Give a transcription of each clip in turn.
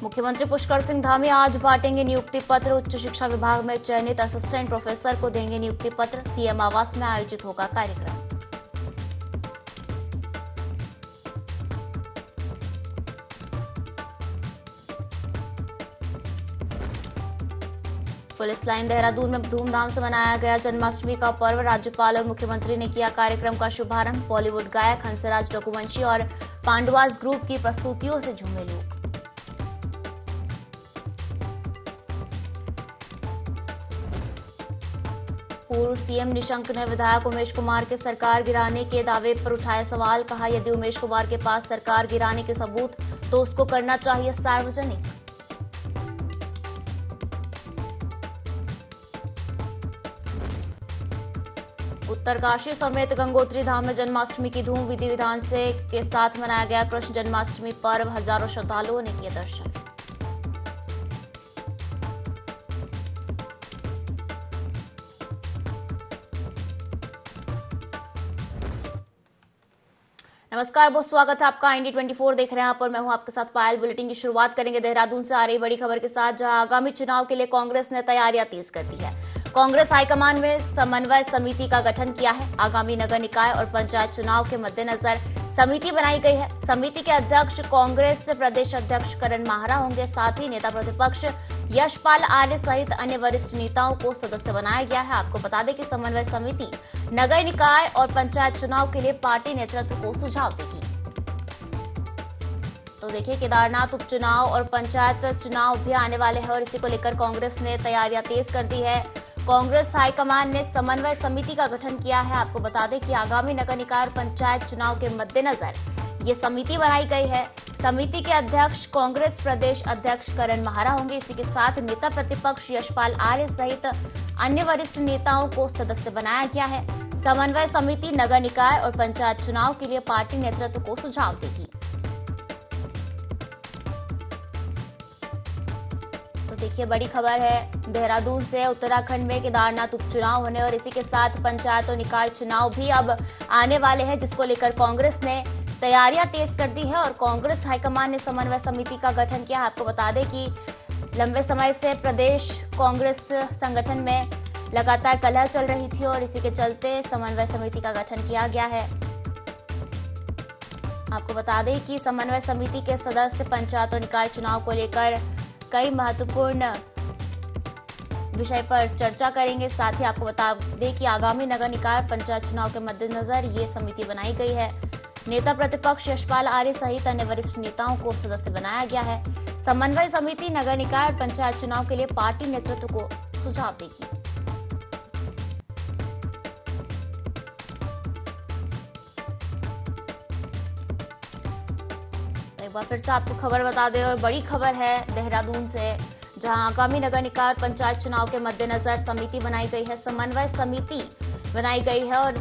मुख्यमंत्री पुष्कर सिंह धामी आज बांटेंगे नियुक्ति पत्र। उच्च शिक्षा विभाग में चयनित असिस्टेंट प्रोफेसर को देंगे नियुक्ति पत्र। सीएम आवास में आयोजित होगा कार्यक्रम। पुलिस लाइन देहरादून में धूमधाम से मनाया गया जन्माष्टमी का पर्व। राज्यपाल और मुख्यमंत्री ने किया कार्यक्रम का शुभारंभ। बॉलीवुड गायक हंसराज रघुवंशी और पांडवास ग्रुप की प्रस्तुतियों से झूमे लोग। पूर्व सीएम निशंक ने विधायक उमेश कुमार के सरकार गिराने के दावे पर उठाया सवाल। कहा, यदि उमेश कुमार के पास सरकार गिराने के सबूत तो उसको करना चाहिए सार्वजनिक। उत्तरकाशी समेत गंगोत्री धाम में जन्माष्टमी की धूम विधि विधान से के साथ मनाया गया कृष्ण जन्माष्टमी पर्व। हजारों श्रद्धालुओं ने किए दर्शन। नमस्कार, बहुत स्वागत है आपका। इंडी 24 देख रहे हैं आप और मैं हूं आपके साथ पायल। बुलेटिन की शुरुआत करेंगे देहरादून से आ रही बड़ी खबर के साथ, जहां आगामी चुनाव के लिए कांग्रेस ने तैयारियां तेज कर दी है। कांग्रेस हाईकमान में समन्वय समिति का गठन किया है। आगामी नगर निकाय और पंचायत चुनाव के मद्देनजर समिति बनाई गई है। समिति के अध्यक्ष कांग्रेस प्रदेश अध्यक्ष करण माहरा होंगे। साथ ही नेता प्रतिपक्ष यशपाल आर्य सहित अन्य वरिष्ठ नेताओं को सदस्य बनाया गया है। आपको बता दें कि समन्वय समिति नगर निकाय और पंचायत चुनाव के लिए पार्टी नेतृत्व को सुझाव देगी। तो देखिए, केदारनाथ उपचुनाव और पंचायत चुनाव भी आने वाले हैं और इसी को लेकर कांग्रेस ने तैयारियां तेज कर दी है। कांग्रेस हाईकमान ने समन्वय समिति का गठन किया है। आपको बता दें कि आगामी नगर निकाय और पंचायत चुनाव के मद्देनजर ये समिति बनाई गई है। समिति के अध्यक्ष कांग्रेस प्रदेश अध्यक्ष करण माहरा होंगे। इसी के साथ नेता प्रतिपक्ष यशपाल आर्य सहित अन्य वरिष्ठ नेताओं को सदस्य बनाया गया है। समन्वय समिति नगर निकाय और पंचायत चुनाव के लिए पार्टी नेतृत्व को सुझाव देगी। देखिए, बड़ी खबर है देहरादून से। उत्तराखंड में केदारनाथ उपचुनाव होने और इसी के साथ पंचायत और निकाय चुनाव भी अब आने वाले हैं, जिसको लेकर कांग्रेस ने तैयारियां तेज कर दी है और कांग्रेस हाईकमान ने समन्वय समिति का गठन किया। आपको बता दें कि लंबे समय से प्रदेश कांग्रेस संगठन में लगातार कलह चल रही थी और इसी के चलते समन्वय समिति का गठन किया गया है। आपको बता दें कि समन्वय समिति के सदस्य पंचायत और निकाय चुनाव को लेकर कई महत्वपूर्ण विषय पर चर्चा करेंगे। साथ ही आपको बता दें कि आगामी नगर निकाय पंचायत चुनाव के मद्देनजर ये समिति बनाई गई है। नेता प्रतिपक्ष यशपाल आर्य सहित अन्य वरिष्ठ नेताओं को सदस्य बनाया गया है। समन्वय समिति नगर निकाय और पंचायत चुनाव के लिए पार्टी नेतृत्व को सुझाव देगी। फिर से आपको खबर बता दें और बड़ी खबर है देहरादून से, जहां आगामी नगर निकाय और पंचायत चुनाव के मद्देनजर समिति बनाई गई है। समन्वय समिति बनाई गई है और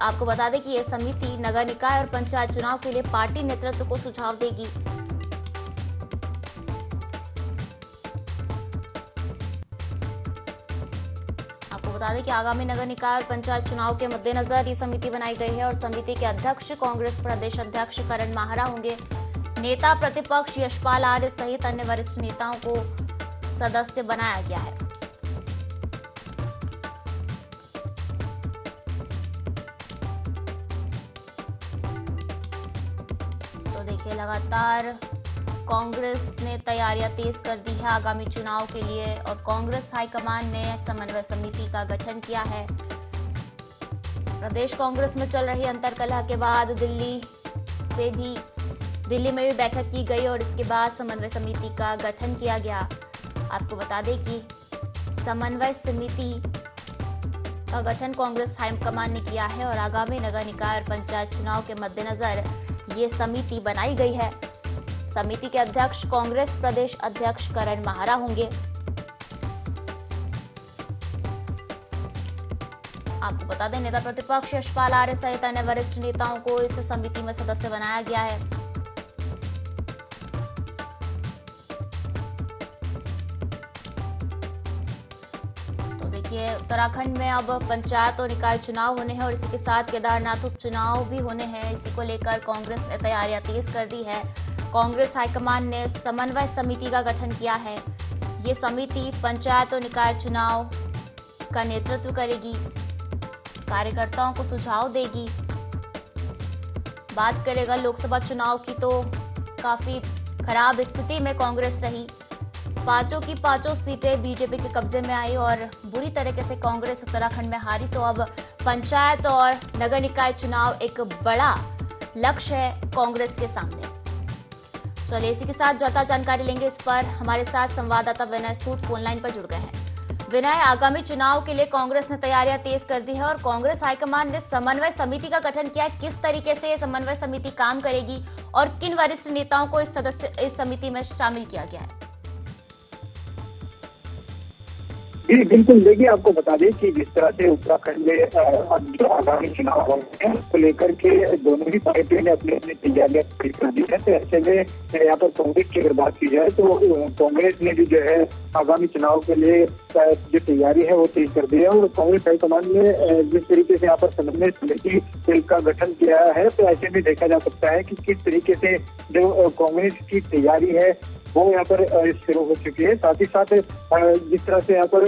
आपको बता दें कि यह समिति नगर निकाय और पंचायत चुनाव के लिए पार्टी नेतृत्व को सुझाव देगी। आपको बता दें कि आगामी नगर निकाय और पंचायत चुनाव के मद्देनजर ये समिति बनाई गई है और समिति के अध्यक्ष कांग्रेस प्रदेश अध्यक्ष करण माहरा होंगे। नेता प्रतिपक्ष यशपाल आर्य सहित अन्य वरिष्ठ नेताओं को सदस्य बनाया गया है। तो देखिए, लगातार कांग्रेस ने तैयारियां तेज कर दी है आगामी चुनाव के लिए और कांग्रेस हाईकमान ने समन्वय समिति का गठन किया है। प्रदेश कांग्रेस में चल रही अंतर्कलह के बाद दिल्ली में भी बैठक की गई और इसके बाद समन्वय समिति का गठन किया गया। आपको बता दें कि समन्वय समिति का गठन कांग्रेस हाईकमान ने किया है और आगामी नगर निकाय और पंचायत चुनाव के मद्देनजर ये समिति बनाई गई है। समिति के अध्यक्ष कांग्रेस प्रदेश अध्यक्ष करण माहरा होंगे। आपको बता दें, नेता प्रतिपक्ष यशपाल आर्य सहित अन्य वरिष्ठ नेताओं को इस समिति में सदस्य बनाया गया है। उत्तराखंड में अब पंचायत और निकाय चुनाव होने हैं और इसी के साथ केदारनाथ उपचुनाव भी होने हैं। इसी को लेकर कांग्रेस ने तैयारियां तेज कर दी है। कांग्रेस हाईकमान ने समन्वय समिति का गठन किया है। ये समिति पंचायत और निकाय चुनाव का नेतृत्व करेगी, कार्यकर्ताओं को सुझाव देगी। बात करेगा लोकसभा चुनाव की तो काफी खराब स्थिति में कांग्रेस रही। पांचों की पांचों सीटें बीजेपी के कब्जे में आई और बुरी तरीके से कांग्रेस उत्तराखंड में हारी। तो अब पंचायत और नगर निकाय चुनाव एक बड़ा लक्ष्य है कांग्रेस के सामने। चलिए इसी के साथ ज्यादा जानकारी लेंगे इस पर। हमारे साथ संवाददाता विनय सूद फोन लाइन पर जुड़ गए हैं। विनय, आगामी चुनाव के लिए कांग्रेस ने तैयारियां तेज कर दी है और कांग्रेस हाईकमान ने समन्वय समिति का गठन किया है। किस तरीके से ये समन्वय समिति काम करेगी और किन वरिष्ठ नेताओं को इस समिति में शामिल किया गया है? जी बिल्कुल, देखिए आपको बता दें कि जिस तरह से उत्तराखंड में जो आगामी चुनाव होने हैं उसको लेकर के दोनों ही पार्टियों ने अपनी अपनी तैयारियां तेज कर दी है। तो ऐसे में यहाँ पर कांग्रेस की अगर बात की जाए तो कांग्रेस ने भी जो है आगामी चुनाव के लिए जो तैयारी है वो तेज कर दी है। और कांग्रेस हाईकमान ने जिस तरीके से यहाँ पर समन्वय समिति का गठन किया है तो ऐसे में देखा जा सकता है कि किस तरीके से जो कांग्रेस की तैयारी है वो यहाँ पर शुरू हो चुकी है। साथ ही साथ जिस तरह से यहाँ पर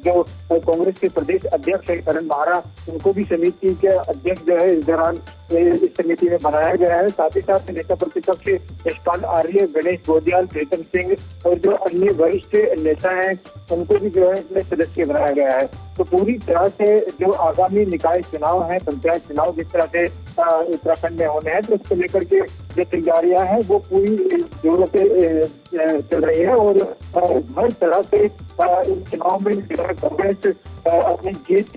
जो कांग्रेस के प्रदेश अध्यक्ष है करण माहरा, उनको भी समिति के अध्यक्ष जो है इस दौरान इस समिति में बनाया गया है। साथ ही साथ नेता प्रतिपक्ष यशपाल आर्य, गणेश गोदियाल, प्रीतम सिंह और जो अन्य वरिष्ठ नेता हैं उनको भी जो है इसमें सदस्य बनाया गया है। तो पूरी तरह से जो आगामी निकाय चुनाव है, पंचायत चुनाव जिस तरह से उत्तराखंड में होने हैं तो उसको लेकर के जो तैयारियां हैं वो पूरी जोरों से चल रही है। और हर तरह से इस चुनाव में कांग्रेस अपनी जीत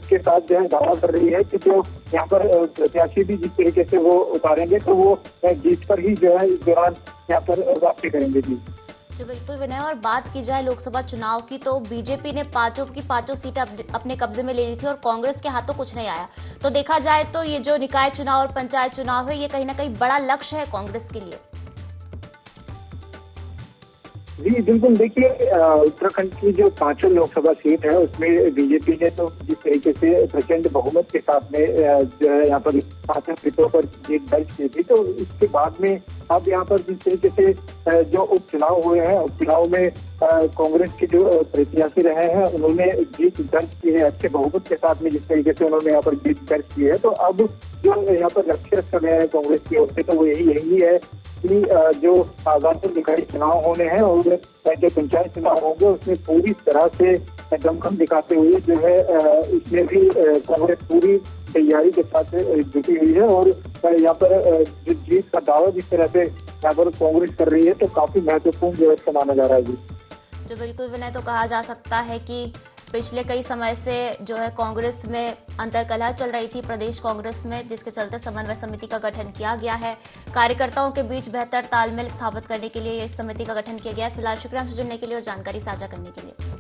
के साथ जो है दावा कर रही है कि जो यहाँ पर प्रत्याशी भी जिस तरीके से वो उतारेंगे तो वो जीत पर ही जो है इस दौरान यहाँ पर वापसी करेंगे। जी बिल्कुल विनय, और बात की जाए लोकसभा चुनाव की तो बीजेपी ने पांचों की पांचों सीटें अपने कब्जे में ले ली थी और कांग्रेस के हाथों कुछ नहीं आया। तो देखा जाए तो ये जो निकाय चुनाव और पंचायत चुनाव है ये कहीं ना कहीं बड़ा लक्ष्य है कांग्रेस के लिए। जी बिल्कुल, देखिए उत्तराखंड की जो पांचों लोकसभा सीट है उसमें बीजेपी ने तो जिस तरीके से प्रचंड बहुमत के साथ में जो है यहाँ पर पांचों सीटों पर जीत दर्ज की थी। तो इसके बाद में अब यहाँ पर जिस तरीके से जो उपचुनाव हुए हैं, उपचुनाव में कांग्रेस के जो प्रत्याशी रहे हैं उन्होंने जीत दर्ज की है अच्छे बहुमत के साथ में। जिस तरीके से उन्होंने यहाँ पर जीत दर्ज की है तो अब जो यहाँ पर लक्ष्य रखा गया है कांग्रेस की ओर से तो वो यही है कि जो आगामी निकाय चुनाव होने हैं और जो पंचायत चुनाव होंगे उसमें पूरी तरह से दमखम दिखाते हुए जो है इसमें भी कांग्रेस पूरी तैयारी के साथ जुटी हुई है। और यहाँ पर जो जीत का दावा जिस तरह से यहाँ पर कांग्रेस कर रही है तो काफी महत्वपूर्ण व्यवस्था माना जा रहा है। जी जो बिल्कुल विनय, तो कहा जा सकता है कि पिछले कई समय से जो है कांग्रेस में अंतर्कलह चल रही थी प्रदेश कांग्रेस में, जिसके चलते समन्वय समिति का गठन किया गया है। कार्यकर्ताओं के बीच बेहतर तालमेल स्थापित करने के लिए इस समिति का गठन किया गया है। फिलहाल शुक्रिया हमसे जुड़ने के लिए और जानकारी साझा करने के लिए।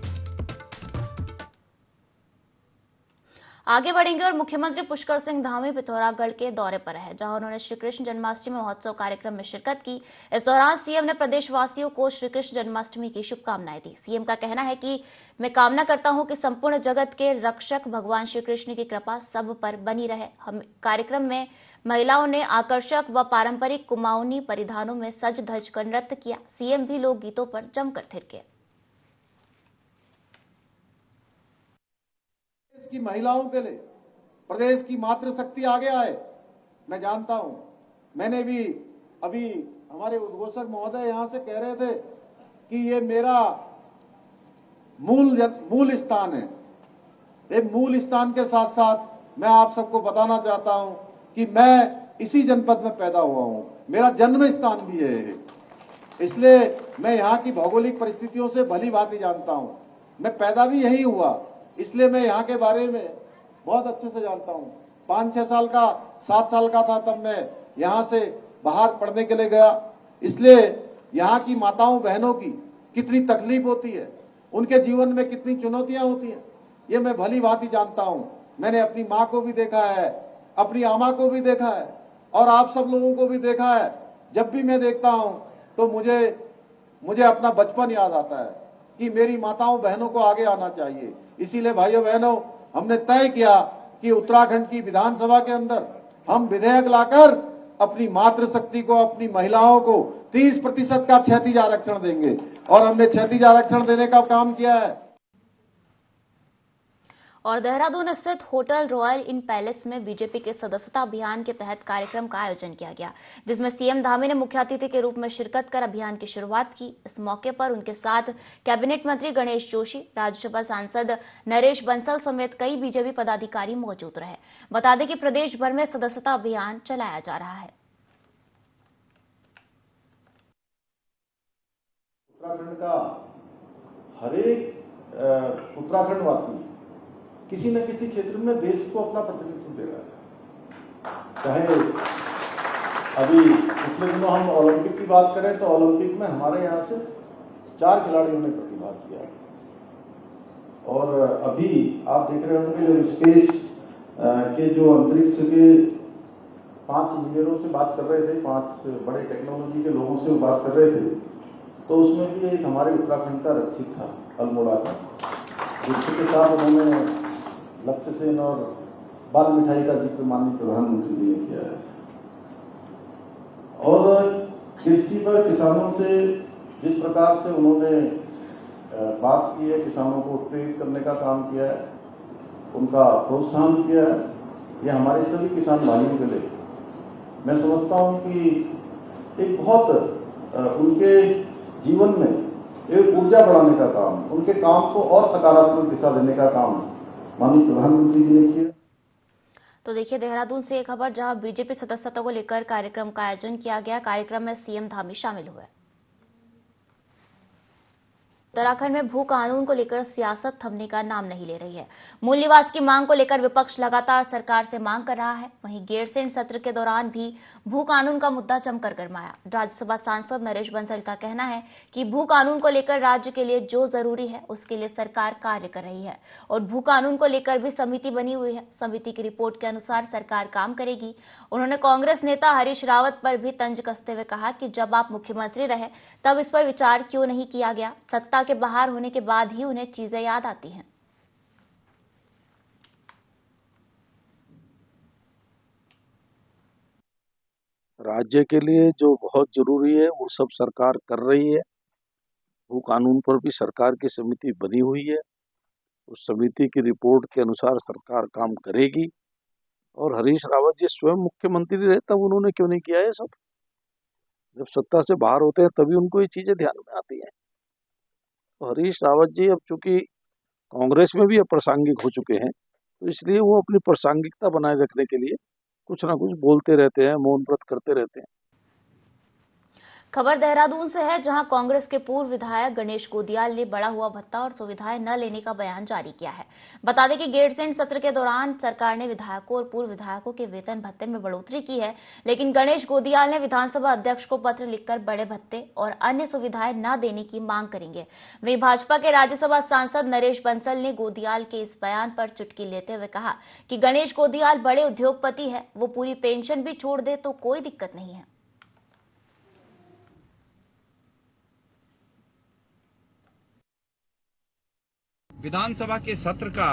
आगे बढ़ेंगे और मुख्यमंत्री पुष्कर सिंह धामी पिथौरागढ़ के दौरे पर है, जहां उन्होंने श्री कृष्ण जन्माष्टमी महोत्सव कार्यक्रम में शिरकत की। इस दौरान सीएम ने प्रदेशवासियों को श्री कृष्ण जन्माष्टमी की शुभकामनाएं दी। सीएम का कहना है कि मैं कामना करता हूं कि संपूर्ण जगत के रक्षक भगवान श्री कृष्ण की कृपा सब पर बनी रहे। हम कार्यक्रम में महिलाओं ने आकर्षक व पारंपरिक कुमाऊनी परिधानों में सज धज कर नृत्य किया। सीएम भी लोकगीतों पर जमकर थिरके। की महिलाओं के लिए प्रदेश की मातृशक्ति आगे आए। मैं जानता हूं, मैंने भी अभी हमारे उद्घोषक महोदय यहां से कह रहे थे कि ये मेरा मूल स्थान है। ये मूल स्थान के साथ साथ मैं आप सबको बताना चाहता हूं कि मैं इसी जनपद में पैदा हुआ हूं, मेरा जन्म स्थान भी है। इसलिए मैं यहाँ की भौगोलिक परिस्थितियों से भली भांति जानता हूं। मैं पैदा भी यही हुआ, इसलिए मैं यहाँ के बारे में बहुत अच्छे से जानता हूँ। 5-6 साल का 7 साल का था तब मैं यहाँ से बाहर पढ़ने के लिए गया। इसलिए यहाँ की माताओं बहनों की कितनी तकलीफ होती है, उनके जीवन में कितनी चुनौतियां होती हैं, ये मैं भली भांति जानता हूँ। मैंने अपनी माँ को भी देखा है, अपनी आमा को भी देखा है और आप सब लोगों को भी देखा है। जब भी मैं देखता हूँ तो मुझे अपना बचपन याद आता है कि मेरी माताओं बहनों को आगे आना चाहिए। इसीलिए भाइयों बहनों, हमने तय किया कि उत्तराखंड की विधानसभा के अंदर हम विधेयक लाकर अपनी मातृशक्ति को, अपनी महिलाओं को 30% का क्षैतिज आरक्षण देंगे और हमने क्षैतिज आरक्षण देने का काम किया है। और देहरादून स्थित होटल रॉयल इन पैलेस में बीजेपी के सदस्यता अभियान के तहत कार्यक्रम का आयोजन किया गया, जिसमें सीएम धामी ने मुख्य अतिथि के रूप में शिरकत कर अभियान की शुरुआत की। इस मौके पर उनके साथ कैबिनेट मंत्री गणेश जोशी, राज्यसभा सांसद नरेश बंसल समेत कई बीजेपी पदाधिकारी मौजूद रहे। बता दें कि प्रदेश भर में सदस्यता अभियान चलाया जा रहा है। उत्तराखंड का हर एक उत्तराखंड वासी किसी न किसी क्षेत्र में देश को अपना प्रतिनिधित्व दे रहा है। चाहे अभी पिछले दिनों हम ओलंपिक की बात करें तो ओलंपिक में हमारे यहाँ से 4 खिलाड़ियों ने प्रतिभाग किया और अभी आप देख रहे होंगे जो स्पेस के जो अंतरिक्ष के 5 इंजीनियरों से बात कर रहे थे, 5 बड़े टेक्नोलॉजी के लोगों से बात कर रहे थे, तो उसमें भी एक हमारे उत्तराखंड का रक्षित था अल्मोड़ा का, जिसके साथ उन्होंने लक्ष्य सेन और बाल मिठाई का जिक्र माननीय प्रधानमंत्री जी ने किया है। और कृषि पर किसानों से जिस प्रकार से उन्होंने बात की है, किसानों को प्रेरित करने का काम किया है, उनका प्रोत्साहन किया है, यह हमारे सभी किसान भाइयों के लिए मैं समझता हूं कि एक बहुत उनके जीवन में एक ऊर्जा बढ़ाने का काम, उनके काम को और सकारात्मक दिशा देने का काम माननीय प्रधानमंत्री जी ने किया। तो देखिए देहरादून से एक खबर, जहां बीजेपी सदस्यता को लेकर कार्यक्रम का आयोजन किया गया। कार्यक्रम में सीएम धामी शामिल हुए। उत्तराखंड में भू कानून को लेकर सियासत थमने का नाम नहीं ले रही है। मूल निवास की मांग को लेकर विपक्ष लगातार सरकार से मांग कर रहा है। वहीं गैरसैंण सत्र के दौरान भी भू कानून का मुद्दा जमकर गरमाया। राज्यसभा सांसद नरेश बंसल का कहना है कि भू कानून को लेकर राज्य के लिए जो जरूरी है उसके लिए सरकार कार्य कर रही है और भू कानून को लेकर भी समिति बनी हुई है। समिति की रिपोर्ट के अनुसार सरकार काम करेगी। उन्होंने कांग्रेस नेता हरीश रावत पर भी तंज कसते हुए कहा कि जब आप मुख्यमंत्री रहे तब इस पर विचार क्यों नहीं किया गया। सत्ता के बाहर होने के बाद ही उन्हें चीजें याद आती हैं। राज्य के लिए जो बहुत जरूरी है वो सब सरकार कर रही है। भू कानून पर भी सरकार की समिति बनी हुई है। उस समिति की रिपोर्ट के अनुसार सरकार काम करेगी। और हरीश रावत जी स्वयं मुख्यमंत्री रहे तब उन्होंने क्यों नहीं किया है सब? जब सत्ता से बाहर होते हैं तभी उनको ये चीजें ध्यान में आती हैं। तो हरीश रावत जी अब चूंकि कांग्रेस में भी अप्रासंगिक हो चुके हैं, तो इसलिए वो अपनी प्रासंगिकता बनाए रखने के लिए कुछ ना कुछ बोलते रहते हैं, मौन व्रत करते रहते हैं। खबर देहरादून से है, जहां कांग्रेस के पूर्व विधायक गणेश गोदियाल ने बढ़ा हुआ भत्ता और सुविधाएं न लेने का बयान जारी किया है। बता दें कि गैरसैंण सत्र के दौरान सरकार ने विधायकों और पूर्व विधायकों के वेतन भत्ते में बढ़ोतरी की है, लेकिन गणेश गोदियाल ने विधानसभा अध्यक्ष को पत्र लिखकर बड़े भत्ते और अन्य सुविधाएं न देने की मांग करेंगे। वहीं भाजपा के राज्यसभा सांसद नरेश बंसल ने गोदियाल के इस बयान पर चुटकी लेते हुए कहा कि गणेश गोदियाल बड़े उद्योगपति है, वो पूरी पेंशन भी छोड़ दे तो कोई दिक्कत नहीं है। विधानसभा के सत्र का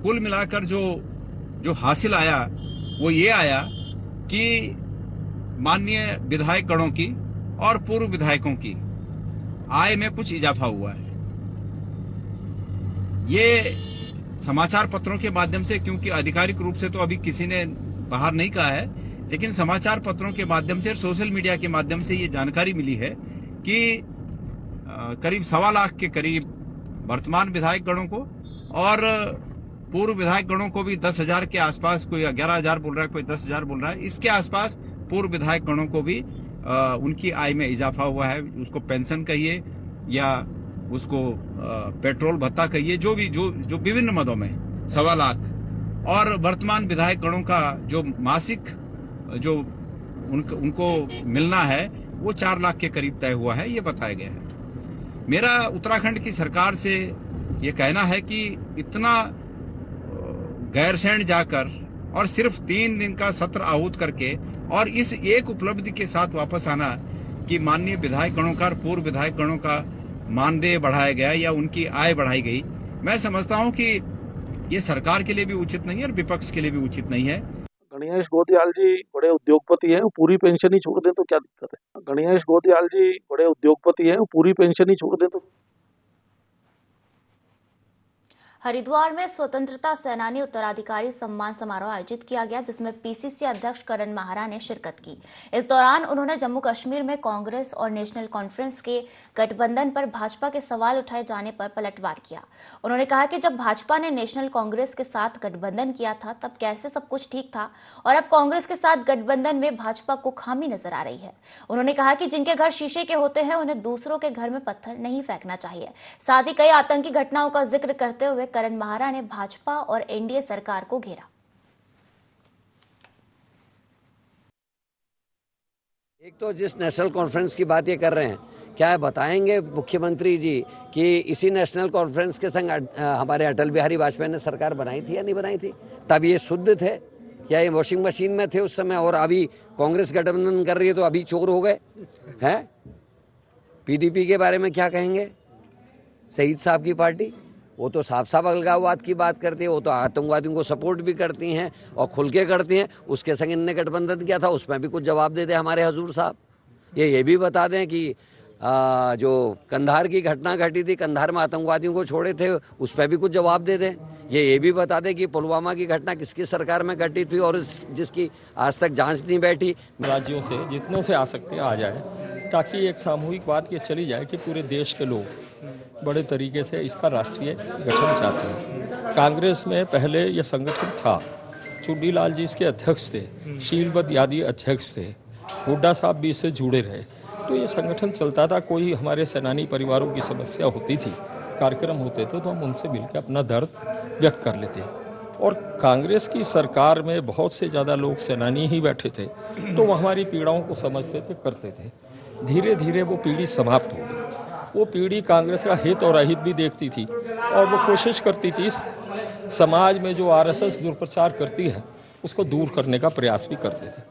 कुल मिलाकर जो हासिल आया वो ये आया कि माननीय विधायक गणों की और पूर्व विधायकों की आय में कुछ इजाफा हुआ है। ये समाचार पत्रों के माध्यम से, क्योंकि आधिकारिक रूप से तो अभी किसी ने बाहर नहीं कहा है, लेकिन समाचार पत्रों के माध्यम से और सोशल मीडिया के माध्यम से ये जानकारी मिली है कि करीब 1.25 लाख के करीब वर्तमान विधायक गणों को और पूर्व विधायक गणों को भी 10,000 के आसपास, कोई 11,000 बोल रहा है, कोई 10,000 बोल रहा है, इसके आसपास पूर्व विधायक गणों को भी उनकी आय में इजाफा हुआ है। उसको पेंशन कहिए या उसको पेट्रोल भत्ता कहिए, जो विभिन्न मदों में 1.25 लाख। और वर्तमान विधायक गणों का जो मासिक जो उनको मिलना है वो 4 लाख के करीब तय हुआ है, ये बताया गया है। मेरा उत्तराखंड की सरकार से ये कहना है कि इतना गैरसैंण जाकर और सिर्फ 3 दिन का सत्र आहूत करके और इस एक उपलब्धि के साथ वापस आना कि माननीय विधायक गणों का और पूर्व विधायक गणों का मानदेय बढ़ाया गया या उनकी आय बढ़ाई गई, मैं समझता हूं कि ये सरकार के लिए भी उचित नहीं है और विपक्ष के लिए भी उचित नहीं है। गणेश गोदियाल जी बड़े उद्योगपति हैं, वो पूरी पेंशन ही छोड़ दें तो क्या दिक्कत है। गणेश गोदियाल जी बड़े उद्योगपति हैं, वो पूरी पेंशन ही छोड़ दें तो। हरिद्वार में स्वतंत्रता सेनानी उत्तराधिकारी सम्मान समारोह आयोजित किया गया, जिसमें पीसीसी अध्यक्ष करण माहरा ने शिरकत की। इस दौरान उन्होंने जम्मू कश्मीर में कांग्रेस और नेशनल कॉन्फ्रेंस के गठबंधन पर भाजपा के सवाल उठाए जाने पर पलटवार किया। उन्होंने कहा कि जब भाजपा ने नेशनल कांग्रेस के साथ गठबंधन किया था तब कैसे सब कुछ ठीक था और अब कांग्रेस के साथ गठबंधन में भाजपा को खामी नजर आ रही है। उन्होंने कहा कि जिनके घर शीशे के होते हैं उन्हें दूसरों के घर में पत्थर नहीं फेंकना चाहिए। साथ ही कई आतंकी घटनाओं का जिक्र करते हुए करण माहरा ने भाजपा और एनडीए सरकार को घेरा। एक तो जिस नेशनल कॉन्फ्रेंस की बात ये कर रहे हैं, क्या बताएंगे मुख्यमंत्री जी कि इसी नेशनल कॉन्फ्रेंस के संग हमारे अटल बिहारी वाजपेयी ने सरकार बनाई थी या नहीं बनाई थी? तब ये शुद्ध थे या ये वॉशिंग मशीन में थे उस समय, और अभी कांग्रेस गठबंधन कर रही है तो अभी चोर हो गए हैं? पीडीपी के बारे में क्या कहेंगे? शहीद साहब की पार्टी, वो तो साफ साफ अलगाववाद की बात करती है, वो तो आतंकवादियों को सपोर्ट भी करती हैं और खुल के करती हैं। उसके संग इनने गठबंधन किया था, उसमें भी कुछ जवाब दे दे हमारे हजूर साहब। ये भी बता दें कि जो कंधार की घटना घटी थी, कंधार में आतंकवादियों को छोड़े थे, उस पर भी कुछ जवाब दे दें। ये भी बता दें कि पुलवामा की घटना किसकी सरकार में घटी थी और जिसकी आज तक जांच नहीं बैठी। राज्यों से जितनों से आ सकते आ जाए, ताकि एक सामूहिक बात ये चली जाए कि पूरे देश के लोग बड़े तरीके से इसका राष्ट्रीय गठन चाहते हैं। कांग्रेस में पहले ये संगठन था, चुन्नीलाल जी इसके अध्यक्ष थे, शीलवत यादव अध्यक्ष थे, हुड्डा साहब भी इससे जुड़े रहे, तो ये संगठन चलता था। कोई हमारे सेनानी परिवारों की समस्या होती थी, कार्यक्रम होते थे, तो हम उनसे मिलकर अपना दर्द व्यक्त कर लेते। और कांग्रेस की सरकार में बहुत से ज़्यादा लोग सेनानी ही बैठे थे, तो वो हमारी पीड़ाओं को समझते थे, करते थे। धीरे धीरे वो पीढ़ी समाप्त हो गई। वो पीढ़ी कांग्रेस का हित और अहित भी देखती थी और वो कोशिश करती थी समाज में जो आरएसएस दुष्प्रचार करती है उसको दूर करने का प्रयास भी करते थे।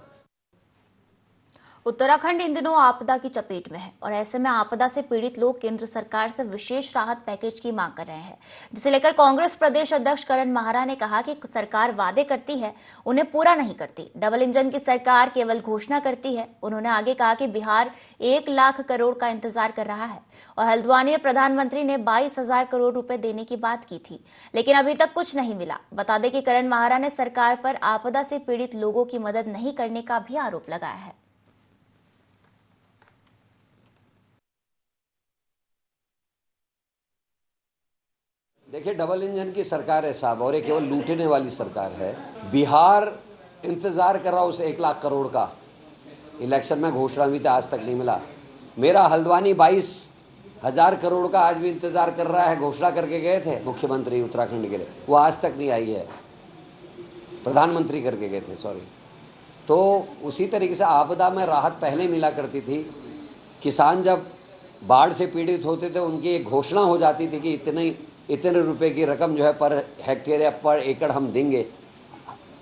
उत्तराखंड इन दिनों आपदा की चपेट में है और ऐसे में आपदा से पीड़ित लोग केंद्र सरकार से विशेष राहत पैकेज की मांग कर रहे हैं, जिसे लेकर कांग्रेस प्रदेश अध्यक्ष करण माहरा ने कहा कि सरकार वादे करती है, उन्हें पूरा नहीं करती। डबल इंजन की सरकार केवल घोषणा करती है। उन्होंने आगे कहा कि बिहार 1 लाख करोड़ का इंतजार कर रहा है और हल्द्वानी में प्रधानमंत्री ने 22,000 करोड़ रुपए देने की बात की थी, लेकिन अभी तक कुछ नहीं मिला। बता दें कि करण माहरा ने सरकार पर आपदा से पीड़ित लोगों की मदद नहीं करने का भी आरोप लगाया है। देखिए, डबल इंजन की सरकार है साहब, और ये केवल लूटने वाली सरकार है। बिहार इंतजार कर रहा उस 1 लाख करोड़ का, इलेक्शन में घोषणा हुई थी, आज तक नहीं मिला। मेरा हल्द्वानी 22,000 करोड़ का आज भी इंतजार कर रहा है, घोषणा करके गए थे मुख्यमंत्री उत्तराखंड के लिए, वो आज तक नहीं आई है, प्रधानमंत्री करके गए थे, सॉरी। तो उसी तरीके से आपदा में राहत पहले मिला करती थी। किसान जब बाढ़ से पीड़ित होते थे, उनकी एक घोषणा हो जाती थी कि इतने रुपए की रकम जो है पर हेक्टेयर या पर एकड़ हम देंगे।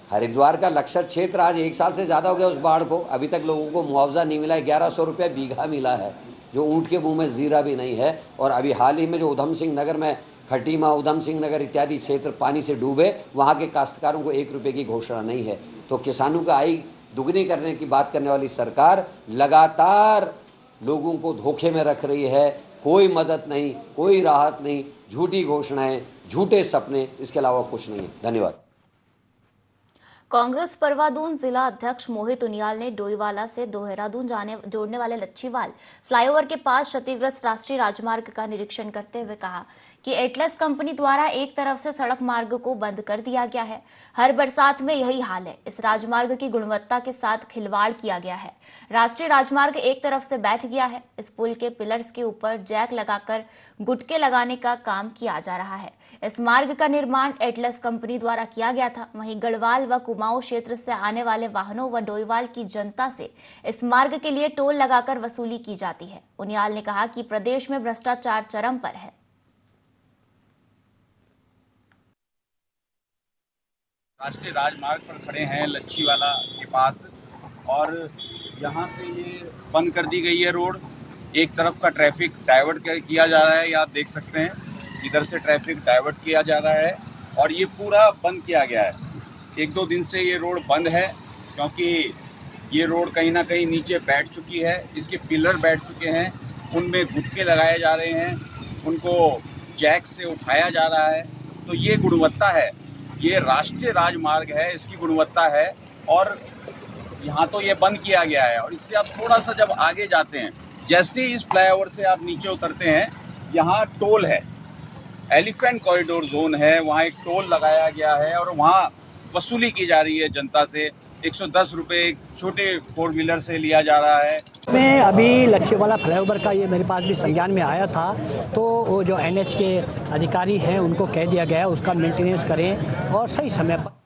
हरिद्वार का लक्षित क्षेत्र आज 1 साल से ज़्यादा हो गया उस बाढ़ को, अभी तक लोगों को मुआवजा नहीं मिला है। 1100 रुपये बीघा मिला है, जो ऊँट के मुंह में जीरा भी नहीं है। और अभी हाल ही में जो उधम सिंह नगर में, खटीमा, उधम सिंह नगर इत्यादि क्षेत्र पानी से डूबे, वहाँ के काश्तकारों को 1 रुपये की घोषणा नहीं है। तो किसानों का आय दुगनी करने की बात करने वाली सरकार लगातार लोगों को धोखे में रख रही है। कोई मदद नहीं, कोई राहत नहीं, झूठी घोषणाएं, झूठे सपने, इसके अलावा कुछ नहीं है। धन्यवाद। कांग्रेस परवादून जिला अध्यक्ष मोहित उनियाल ने डोईवाला से देहरादून जोड़ने वाले लच्छीवाल फ्लाईओवर के पास क्षतिग्रस्त राष्ट्रीय राजमार्ग का निरीक्षण करते हुए कहा कि एटलस कंपनी द्वारा एक तरफ से सड़क मार्ग को बंद कर दिया गया है। हर बरसात में यही हाल है। इस राजमार्ग की गुणवत्ता के साथ खिलवाड़ किया गया है। राष्ट्रीय राजमार्ग एक तरफ से बैठ गया है। इस पुल के पिलर्स के ऊपर जैक लगाकर गुटके लगाने का काम किया जा रहा है। इस मार्ग का निर्माण एटलस कंपनी द्वारा किया गया था। वहीं गढ़वाल व कुमाऊं क्षेत्र से आने वाले वाहनों व डोईवाल की जनता से इस मार्ग के लिए टोल लगाकर वसूली की जाती है। उनियाल ने कहा कि प्रदेश में भ्रष्टाचार चरम पर है। राष्ट्रीय राजमार्ग पर खड़े हैं लच्छीवाला के पास, और यहाँ से ये बंद कर दी गई है रोड। एक तरफ का ट्रैफिक डाइवर्ट किया जा रहा है, ये आप देख सकते हैं, इधर से ट्रैफिक डाइवर्ट किया जा रहा है और ये पूरा बंद किया गया है। एक दो दिन से ये रोड बंद है, क्योंकि ये रोड कहीं ना कहीं नीचे बैठ चुकी है, इसके पिलर बैठ चुके हैं, उनमें गुटके लगाए जा रहे हैं, उनको जैक से उठाया जा रहा है। तो ये गुणवत्ता है, ये राष्ट्रीय राजमार्ग है, इसकी गुणवत्ता है। और यहाँ तो ये बंद किया गया है। और इससे आप थोड़ा सा जब आगे जाते हैं, जैसे इस फ्लाईओवर से आप नीचे उतरते हैं, यहाँ टोल है, एलिफेंट कॉरिडोर जोन है, वहाँ एक टोल लगाया गया है और वहाँ वसूली की जा रही है जनता से। 110 रुपये एक छोटे 4 व्हीलर से लिया जा रहा है। मैं अभी लच्छीवाला फ्लाईओवर का ये मेरे पास भी संज्ञान में आया था, तो वो जो NH के अधिकारी हैं उनको कह दिया गया है उसका मेंटेनेंस करें और सही समय पर।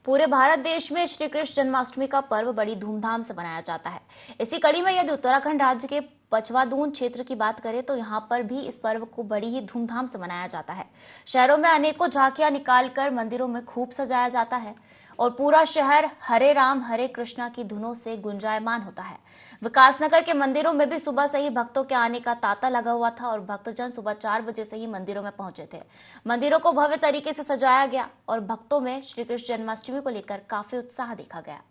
पूरे भारत देश में श्री कृष्ण जन्माष्टमी का पर्व बड़ी धूमधाम से मनाया जाता है। इसी कड़ी में यदि उत्तराखंड राज्य के पचवादून क्षेत्र की बात करें तो यहाँ पर भी इस पर्व को बड़ी ही धूमधाम से मनाया जाता है। शहरों में अनेकों झांकियां निकालकर मंदिरों में खूब सजाया जाता है और पूरा शहर हरे राम हरे कृष्णा की धुनों से गुंजायमान होता है। विकासनगर के मंदिरों में भी सुबह से ही भक्तों के आने का तांता लगा हुआ था और भक्तजन सुबह 4 बजे से ही मंदिरों में पहुंचे थे। मंदिरों को भव्य तरीके से सजाया गया और भक्तों में श्री कृष्ण जन्माष्टमी को लेकर काफी उत्साह देखा गया।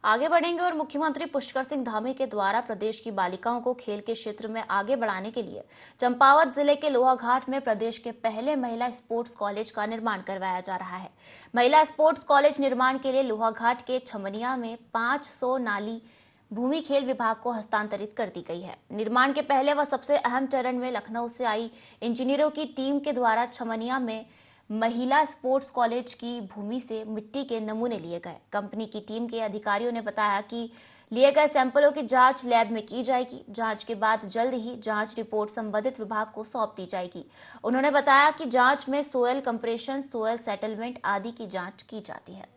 आगे बढ़ेंगे और मुख्यमंत्री पुष्कर सिंह धामी के द्वारा प्रदेश की बालिकाओं को खेल के क्षेत्र में आगे बढ़ाने के लिए चंपावत जिले के लोहाघाट में प्रदेश के पहले महिला स्पोर्ट्स कॉलेज का निर्माण करवाया जा रहा है। महिला स्पोर्ट्स कॉलेज निर्माण के लिए लोहाघाट के छमनिया में 500 नाली भूमि खेल विभाग को हस्तांतरित कर दी गई है। निर्माण के पहले व सबसे अहम चरण में लखनऊ से आई इंजीनियरों की टीम के द्वारा छमनिया में महिला स्पोर्ट्स कॉलेज की भूमि से मिट्टी के नमूने लिए गए। कंपनी की टीम के अधिकारियों ने बताया कि लिए गए सैंपलों की जांच लैब में की जाएगी। जांच के बाद जल्द ही जांच रिपोर्ट संबंधित विभाग को सौंप दी जाएगी। उन्होंने बताया कि जांच में सोयल कंप्रेशन, सोयल सेटलमेंट आदि की जांच की जाती है।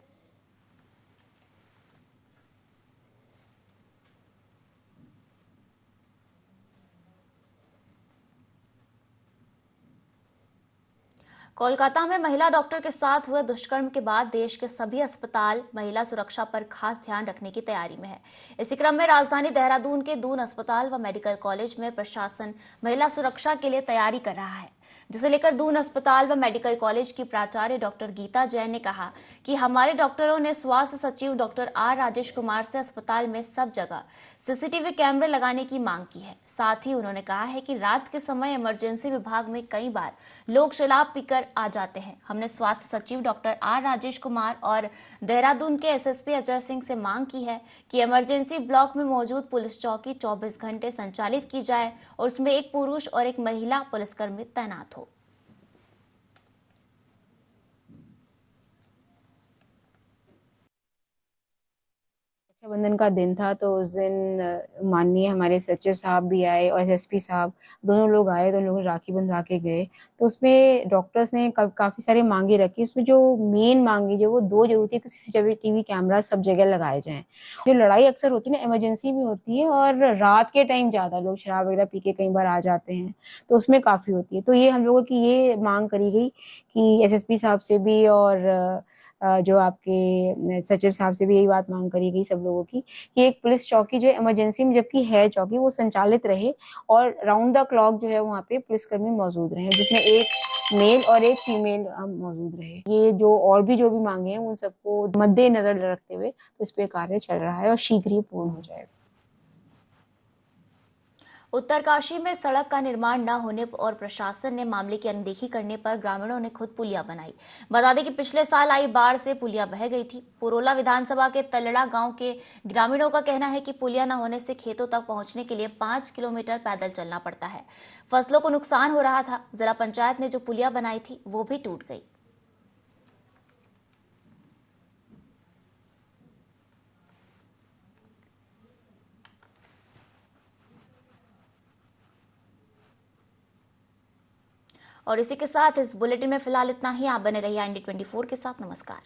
कोलकाता में महिला डॉक्टर के साथ हुए दुष्कर्म के बाद देश के सभी अस्पताल महिला सुरक्षा पर खास ध्यान रखने की तैयारी में है। इसी क्रम में राजधानी देहरादून के दून अस्पताल व मेडिकल कॉलेज में प्रशासन महिला सुरक्षा के लिए तैयारी कर रहा है, जिसे लेकर दून अस्पताल व मेडिकल कॉलेज की प्राचार्य डॉक्टर गीता जैन ने कहा कि हमारे डॉक्टरों ने स्वास्थ्य सचिव डॉक्टर आर राजेश कुमार से अस्पताल में सब जगह सीसीटीवी कैमरे लगाने की मांग की है। साथ ही उन्होंने कहा है कि रात के समय इमरजेंसी विभाग में कई बार लोग शराब पीकर आ जाते हैं। हमने स्वास्थ्य सचिव डॉक्टर आर राजेश कुमार और देहरादून के एसएसपी अजय सिंह से मांग की है कि इमरजेंसी ब्लॉक में मौजूद पुलिस चौकी 24 घंटे संचालित की जाए और उसमें एक पुरुष और एक महिला पुलिसकर्मी तैनात हो। रक्षाबंधन का दिन था तो उस दिन माननीय हमारे सचिव साहब भी आए और एसएसपी साहब, दोनों लोग आए, दोनों लोग राखी बंधवा के गए। तो उसमें डॉक्टर्स ने काफी सारी मांगे रखी। उसमें जो मेन मांगी जो वो 2 जरूरी थी कि सीसीटीवी कैमरा सब जगह लगाए जाएं। जो लड़ाई अक्सर होती है ना, इमरजेंसी में होती है और रात के टाइम ज्यादा लोग शराब वगैरह पी के कई बार आ जाते हैं, तो उसमें काफी होती है। तो ये हम लोगों की ये मांग करी गई कि एसएसपी साहब से भी और जो आपके सचिव साहब से भी यही बात मांग करी गई सब लोगों की कि एक पुलिस चौकी जो इमरजेंसी में जबकि है चौकी वो संचालित रहे और राउंड द क्लॉक जो है वहाँ पे पुलिसकर्मी मौजूद रहे, जिसमें एक मेल और एक फीमेल मौजूद रहे। ये जो और भी जो भी मांगे हैं उन सबको मद्देनजर रखते हुए तो इस पे कार्य चल रहा है और शीघ्र ही पूर्ण हो जाएगा। उत्तरकाशी में सड़क का निर्माण न होने और प्रशासन ने मामले की अनदेखी करने पर ग्रामीणों ने खुद पुलिया बनाई। बता दें कि पिछले साल आई बाढ़ से पुलिया बह गई थी। पुरोला विधानसभा के तलड़ा गांव के ग्रामीणों का कहना है कि पुलिया न होने से खेतों तक पहुंचने के लिए 5 किलोमीटर पैदल चलना पड़ता है। फसलों को नुकसान हो रहा था। जिला पंचायत ने जो पुलिया बनाई थी वो भी टूट गई। और इसी के साथ इस बुलेटिन में फिलहाल इतना ही। आप बने रहिए IND 24 के साथ। नमस्कार।